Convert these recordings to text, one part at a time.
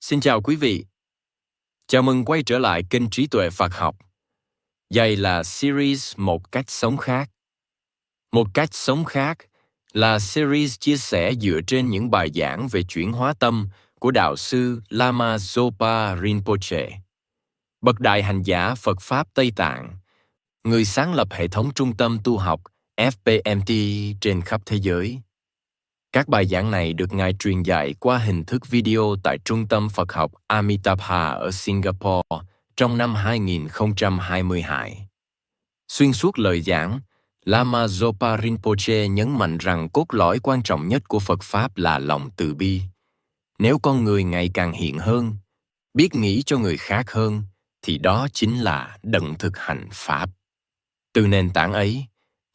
Xin chào quý vị. Chào mừng quay trở lại kênh Trí tuệ Phật học. Đây là series Một cách sống khác. Một cách sống khác là series chia sẻ dựa trên những bài giảng về chuyển hóa tâm của đạo sư Lama Zopa Rinpoche, bậc đại hành giả Phật Pháp Tây Tạng, người sáng lập hệ thống trung tâm tu học FPMT trên khắp thế giới. Các bài giảng này được Ngài truyền dạy qua hình thức video tại Trung tâm Phật học Amitabha ở Singapore trong năm 2022. Xuyên suốt lời giảng, Lama Zopa Rinpoche nhấn mạnh rằng cốt lõi quan trọng nhất của Phật Pháp là lòng từ bi. Nếu con người ngày càng hiện hơn, biết nghĩ cho người khác hơn, thì đó chính là đấng thực hành Pháp. Từ nền tảng ấy,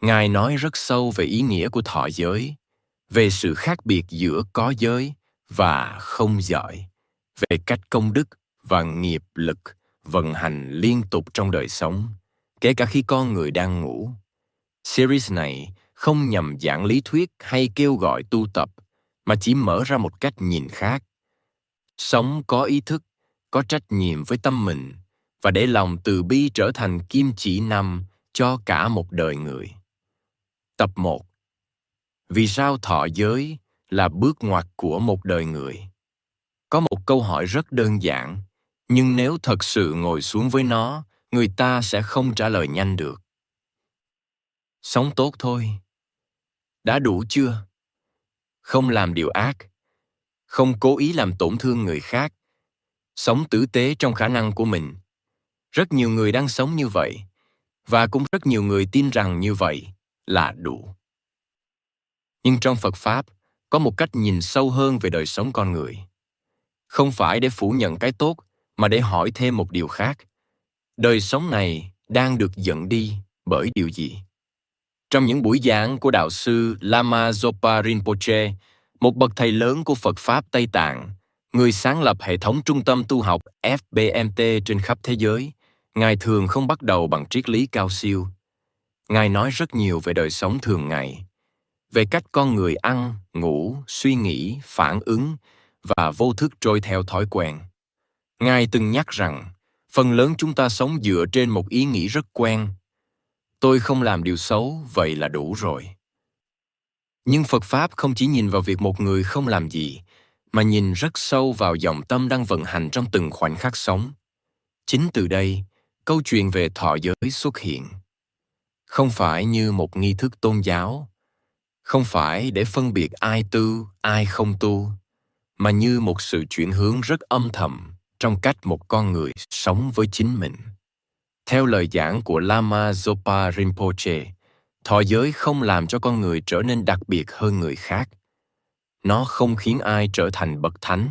Ngài nói rất sâu về ý nghĩa của thọ giới, về sự khác biệt giữa có giới và không giới, về cách công đức và nghiệp lực vận hành liên tục trong đời sống, kể cả khi con người đang ngủ. Series này không nhằm giảng lý thuyết hay kêu gọi tu tập, mà chỉ mở ra một cách nhìn khác. Sống có ý thức, có trách nhiệm với tâm mình, và để lòng từ bi trở thành kim chỉ nam cho cả một đời người. Tập 1. Vì sao thọ giới là bước ngoặt của một đời người? Có một câu hỏi rất đơn giản, nhưng nếu thật sự ngồi xuống với nó, người ta sẽ không trả lời nhanh được. Sống tốt thôi. Đã đủ chưa? Không làm điều ác. Không cố ý làm tổn thương người khác. Sống tử tế trong khả năng của mình. Rất nhiều người đang sống như vậy, và cũng rất nhiều người tin rằng như vậy là đủ. Nhưng trong Phật Pháp, có một cách nhìn sâu hơn về đời sống con người. Không phải để phủ nhận cái tốt, mà để hỏi thêm một điều khác. Đời sống này đang được dẫn đi bởi điều gì? Trong những buổi giảng của đạo sư Lama Zopa Rinpoche, một bậc thầy lớn của Phật Pháp Tây Tạng, người sáng lập hệ thống trung tâm tu học FPMT trên khắp thế giới, Ngài thường không bắt đầu bằng triết lý cao siêu. Ngài nói rất nhiều về đời sống thường ngày, về cách con người ăn, ngủ, suy nghĩ, phản ứng và vô thức trôi theo thói quen. Ngài từng nhắc rằng, phần lớn chúng ta sống dựa trên một ý nghĩ rất quen. Tôi không làm điều xấu, vậy là đủ rồi. Nhưng Phật Pháp không chỉ nhìn vào việc một người không làm gì, mà nhìn rất sâu vào dòng tâm đang vận hành trong từng khoảnh khắc sống. Chính từ đây, câu chuyện về thọ giới xuất hiện. Không phải như một nghi thức tôn giáo, không phải để phân biệt ai tu, ai không tu, mà như một sự chuyển hướng rất âm thầm trong cách một con người sống với chính mình. Theo lời giảng của Lama Zopa Rinpoche, thọ giới không làm cho con người trở nên đặc biệt hơn người khác. Nó không khiến ai trở thành bậc thánh.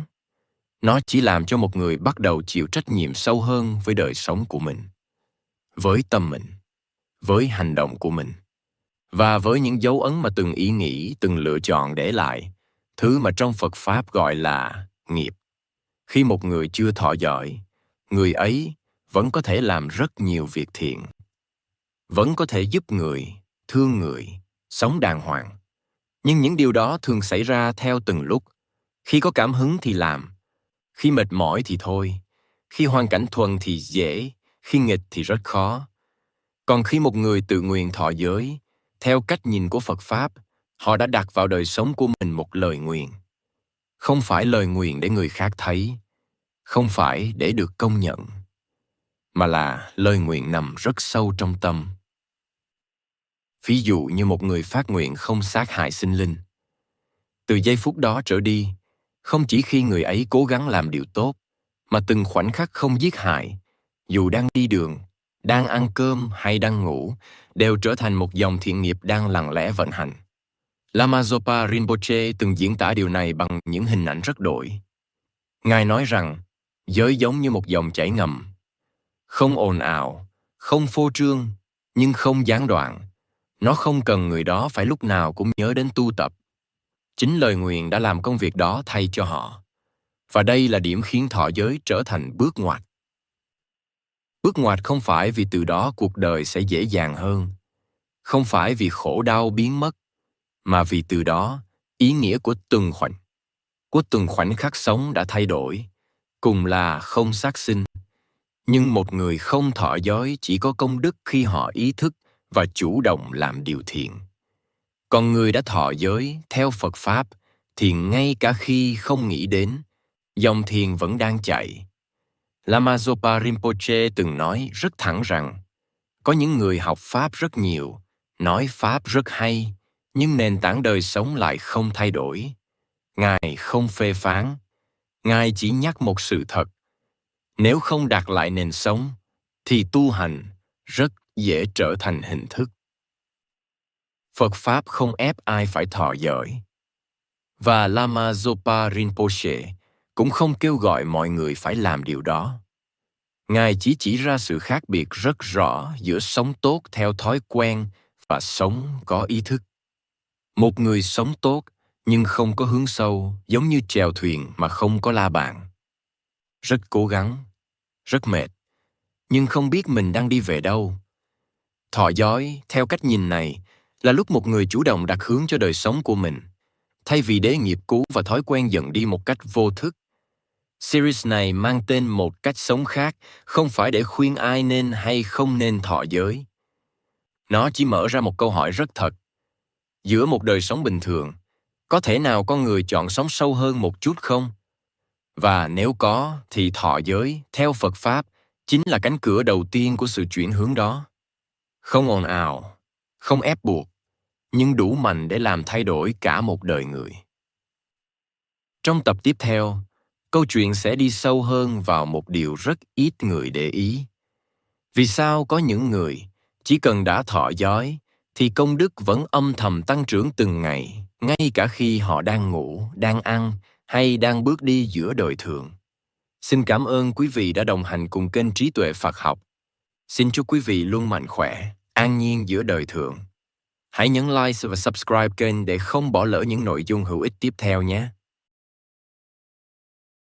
Nó chỉ làm cho một người bắt đầu chịu trách nhiệm sâu hơn với đời sống của mình, với tâm mình, với hành động của mình, và với những dấu ấn mà từng ý nghĩ, từng lựa chọn để lại, thứ mà trong Phật Pháp gọi là nghiệp. Khi một người chưa thọ giới, người ấy vẫn có thể làm rất nhiều việc thiện, vẫn có thể giúp người, thương người, sống đàng hoàng. Nhưng những điều đó thường xảy ra theo từng lúc. Khi có cảm hứng thì làm, khi mệt mỏi thì thôi, khi hoàn cảnh thuận thì dễ, khi nghịch thì rất khó. Còn khi một người tự nguyện thọ giới, theo cách nhìn của Phật Pháp, họ đã đặt vào đời sống của mình một lời nguyện. Không phải lời nguyện để người khác thấy, không phải để được công nhận, mà là lời nguyện nằm rất sâu trong tâm. Ví dụ như một người phát nguyện không sát hại sinh linh. Từ giây phút đó trở đi, không chỉ khi người ấy cố gắng làm điều tốt, mà từng khoảnh khắc không giết hại, dù đang đi đường, đang ăn cơm hay đang ngủ, đều trở thành một dòng thiện nghiệp đang lặng lẽ vận hành. Lama Zopa Rinpoche từng diễn tả điều này bằng những hình ảnh rất đổi. Ngài nói rằng, giới giống như một dòng chảy ngầm. Không ồn ào, không phô trương, nhưng không gián đoạn. Nó không cần người đó phải lúc nào cũng nhớ đến tu tập. Chính lời nguyện đã làm công việc đó thay cho họ. Và đây là điểm khiến thọ giới trở thành bước ngoặt. Bước ngoặt không phải vì từ đó cuộc đời sẽ dễ dàng hơn, không phải vì khổ đau biến mất, mà vì từ đó ý nghĩa của từng khoảnh khắc sống đã thay đổi, cùng là không sát sinh. Nhưng một người không thọ giới chỉ có công đức khi họ ý thức và chủ động làm điều thiện. Còn người đã thọ giới theo Phật Pháp thì ngay cả khi không nghĩ đến, dòng thiền vẫn đang chạy. Lama Zopa Rinpoche từng nói rất thẳng rằng, có những người học Pháp rất nhiều, nói Pháp rất hay, nhưng nền tảng đời sống lại không thay đổi. Ngài không phê phán, Ngài chỉ nhắc một sự thật. Nếu không đặt lại nền sống, thì tu hành rất dễ trở thành hình thức. Phật Pháp không ép ai phải thọ giới. Và Lama Zopa Rinpoche cũng không kêu gọi mọi người phải làm điều đó. Ngài chỉ ra sự khác biệt rất rõ giữa sống tốt theo thói quen và sống có ý thức. Một người sống tốt nhưng không có hướng sâu, giống như chèo thuyền mà không có la bàn. Rất cố gắng, rất mệt, nhưng không biết mình đang đi về đâu. Thọ giới, theo cách nhìn này, là lúc một người chủ động đặt hướng cho đời sống của mình, thay vì để nghiệp cũ và thói quen dần đi một cách vô thức. Series này mang tên Một Cách Sống Khác, không phải để khuyên ai nên hay không nên thọ giới. Nó chỉ mở ra một câu hỏi rất thật. Giữa một đời sống bình thường, có thể nào con người chọn sống sâu hơn một chút không? Và nếu có, thì thọ giới, theo Phật Pháp, chính là cánh cửa đầu tiên của sự chuyển hướng đó. Không ồn ào, không ép buộc, nhưng đủ mạnh để làm thay đổi cả một đời người. Trong tập tiếp theo, câu chuyện sẽ đi sâu hơn vào một điều rất ít người để ý. Vì sao có những người chỉ cần đã thọ giới thì công đức vẫn âm thầm tăng trưởng từng ngày, ngay cả khi họ đang ngủ, đang ăn hay đang bước đi giữa đời thường. Xin cảm ơn quý vị đã đồng hành cùng kênh Trí Tuệ Phật Học. Xin chúc quý vị luôn mạnh khỏe, an nhiên giữa đời thường. Hãy nhấn like và subscribe kênh để không bỏ lỡ những nội dung hữu ích tiếp theo nhé.